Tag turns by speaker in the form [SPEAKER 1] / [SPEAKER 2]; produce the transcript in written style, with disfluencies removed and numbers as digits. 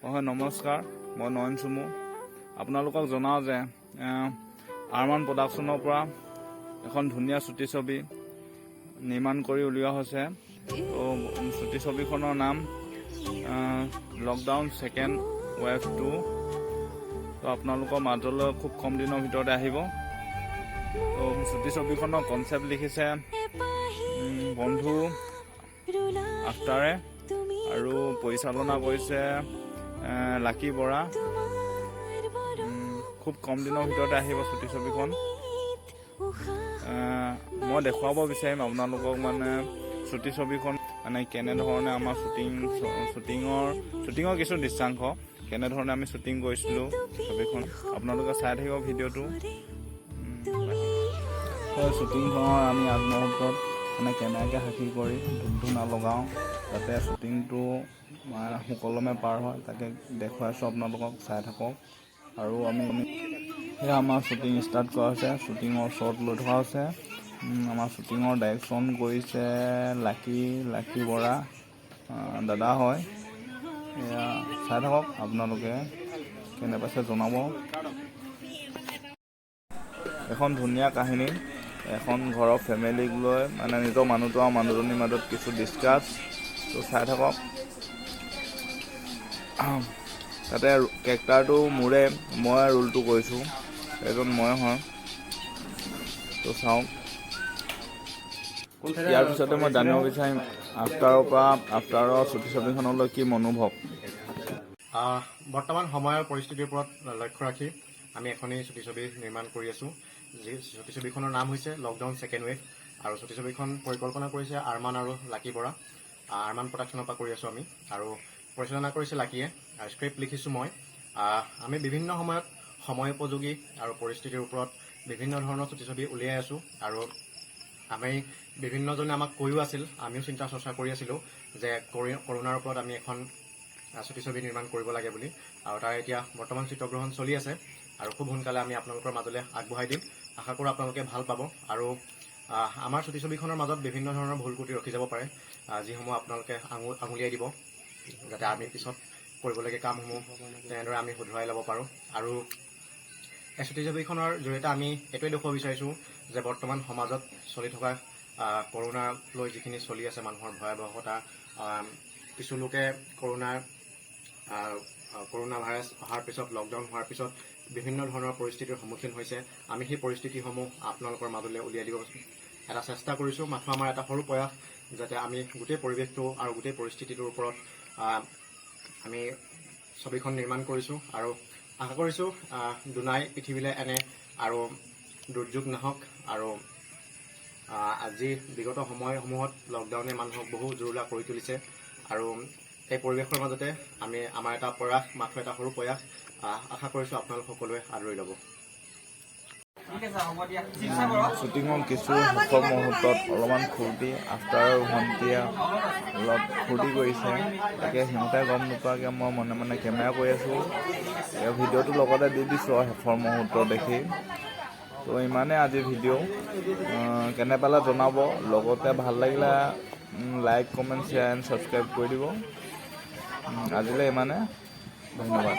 [SPEAKER 1] হয় নমস্কাৰ, মই নয়ন চুমু। আপোনালোকক জনাওঁ যে আৰমান প্ৰডাকশ্যনৰ পৰা এখন ধুনীয়া চুটি ছবি নিৰ্মাণ কৰি উলিওৱা হৈছে। তো চুটি ছবিখনৰ নাম লকডাউন ছেকেণ্ড ৱেভ 2। তো আপোনালোকৰ মাজলৈ খুব কম দিনৰ ভিতৰতে আহিব। তো চুটি ছবিখনৰ কনচেপ্ট লিখিছে বন্ধু আফটাৰে আৰু পৰিচালনা কৰিছে লাকি বৰা। খুব কম দিনৰ ভিতৰতে আহিব চুটি ছবিখন। মই দেখুৱাব বিচাৰিম আপোনালোকক মানে চুটি ছবিখন মানে কেনেধৰণে আমাৰ শ্বুটিঙৰ কিছু দৃশ্যাংশ, কেনেধৰণে আমি শ্বুটিং কৰিছিলোঁ ছবিখন আপোনালোকে চাই থাকিব ভিডিঅ'টো। শ্বুটিংখনৰ আমি আগমুহূৰ্তত মানে কেনেকৈ সাকি কৰি ধূপ-ধূনা লগাওঁ যাতে শ্বুটিংটো সুকলমে পাৰ হয়, তাকে দেখুৱাইছোঁ আপোনালোকক, চাই থাকক। আৰু সেয়া আমাৰ শ্বুটিং ষ্টাৰ্ট কৰা হৈছে, শ্বুটিঙৰ শ্বট লৈ থকা হৈছে। আমাৰ শ্বুটিঙৰ ডাইৰেকশ্যন কৰিছে লাকি বৰা দাদা হয়। এয়া চাই থাকক, আপোনালোকে কেনে পাইছে জনাব। এখন ধুনীয়া কাহিনী, এখন ঘৰৰ ফেমিলিক লৈ মানে নিজৰ মানুহটো আৰু মানুহজনীৰ মাজত কিছু ডিছকাছ। তো চাই থাকক। তাতে কেৰেক্টাৰটো মোৰে, মই ৰোলটো কৰিছোঁ, এজন মই হয়। তো চাওক। ইয়াৰ পিছতে মই জানিব বিচাৰিম আফটাৰৰ চুটি ছবিখনলৈ কি মনোভৱ।
[SPEAKER 2] বৰ্তমান সময়ৰ পৰিস্থিতিৰ ওপৰত লক্ষ্য ৰাখি আমি এখনেই চুটি ছবি নিৰ্মাণ কৰি আছোঁ। যি চুটি ছবিখনৰ নাম হৈছে লকডাউন ছেকেণ্ড ৱেভ। আৰু চুটি ছবিখন পৰিকল্পনা কৰিছে আৰমান আৰু লাকি বৰা। আৰমান প্ৰডাকশ্যনৰ পৰা কৰি আছোঁ আমি, আৰু পৰিচালনা কৰিছে লাকিয়ে, আৰু স্ক্ৰিপ্ট লিখিছোঁ মই। আমি বিভিন্ন সময়ত সময় উপযোগী আৰু পৰিস্থিতিৰ ওপৰত বিভিন্ন ধৰণৰ চুটি ছবি উলিয়াই আছোঁ। আৰু আমি বিভিন্নজনে আমাক কৈও আছিল, আমিও চিন্তা চৰ্চা কৰি আছিলোঁ যে কৰোণাৰ ওপৰত আমি এখন চুটি ছবি নিৰ্মাণ কৰিব লাগে বুলি। আৰু তাৰ এতিয়া বৰ্তমান চিত্ৰগ্ৰহণ চলি আছে, আৰু খুব সোনকালে আমি আপোনালোকৰ মাজলৈ আগবঢ়াই দিম। আশা কৰোঁ আপোনালোকে ভাল পাব। আৰু আমাৰ চুটি ছবিখনৰ মাজত বিভিন্ন ধৰণৰ ভুল ত্ৰুটি ৰখি যাব পাৰে, যিসমূহ আপোনালোকে আঙুলিয়াই দিব, যাতে আমি পিছত কৰিবলগীয়া কামসমূহ তেনেদৰে আমি শুধৰাই ল'ব পাৰোঁ। আৰু এই চুটি ছবিখনৰ জৰিয়তে আমি এইটোৱে দেখুৱাব বিচাৰিছোঁ যে বৰ্তমান সমাজত চলি থকা কৰোণালৈ যিখিনি চলি আছে মানুহৰ ভয়াৱহতা, কিছু লোকে কৰোণা ভাইৰাছ অহাৰ পিছত, লকডাউন হোৱাৰ পিছত বিভিন্ন ধৰণৰ পৰিস্থিতিৰ সন্মুখীন হৈছে। আমি সেই পৰিস্থিতিসমূহ আপোনালোকৰ মাজলৈ উলিয়াই দিব এটা চেষ্টা কৰিছোঁ। মাথো আমাৰ এটা সৰু প্ৰয়াস যাতে আমি গোটেই পৰিৱেশটো আৰু গোটেই পৰিস্থিতিটোৰ ওপৰত আমি ছবিখন নিৰ্মাণ কৰিছোঁ। আৰু আশা কৰিছোঁ দুনাই পৃথিৱীলৈ এনে আৰু দুৰ্যোগ নাহক। আৰু আজি বিগত সময়সমূহত লকডাউনে মানুহক বহু জুৰুলা কৰি তুলিছে, আৰু এই পৰিৱেশৰ মাজতে আমি আমাৰ এটা প্ৰয়াস, মাথো এটা সৰু প্ৰয়াস, আশা কৰিছোঁ আপোনালোক সকলোৱে আদৰি ল'ব।
[SPEAKER 1] শ্বুটিঙৰ কিছু শেষৰ মুহূৰ্তত অলপমান ফূৰ্তি, আফটাৰৰ ভণ্টিয়ে অলপ ফূৰ্তি কৰিছে, তাকে সিহঁতে গম নোপোৱাকৈ মই মনে মনে কেমেৰা কৰি আছোঁ। ভিডিঅ'টো লগতে দি দিছোঁ আৰু শেষৰ মুহূৰ্ত দেখি। তো ইমানেই আজিৰ ভিডিঅ', কেনে পালে জনাব। লগতে ভাল লাগিলে like, comment, share and subscribe কৰি দিব। আজিলৈ ইমানে, ধন্যবাদ।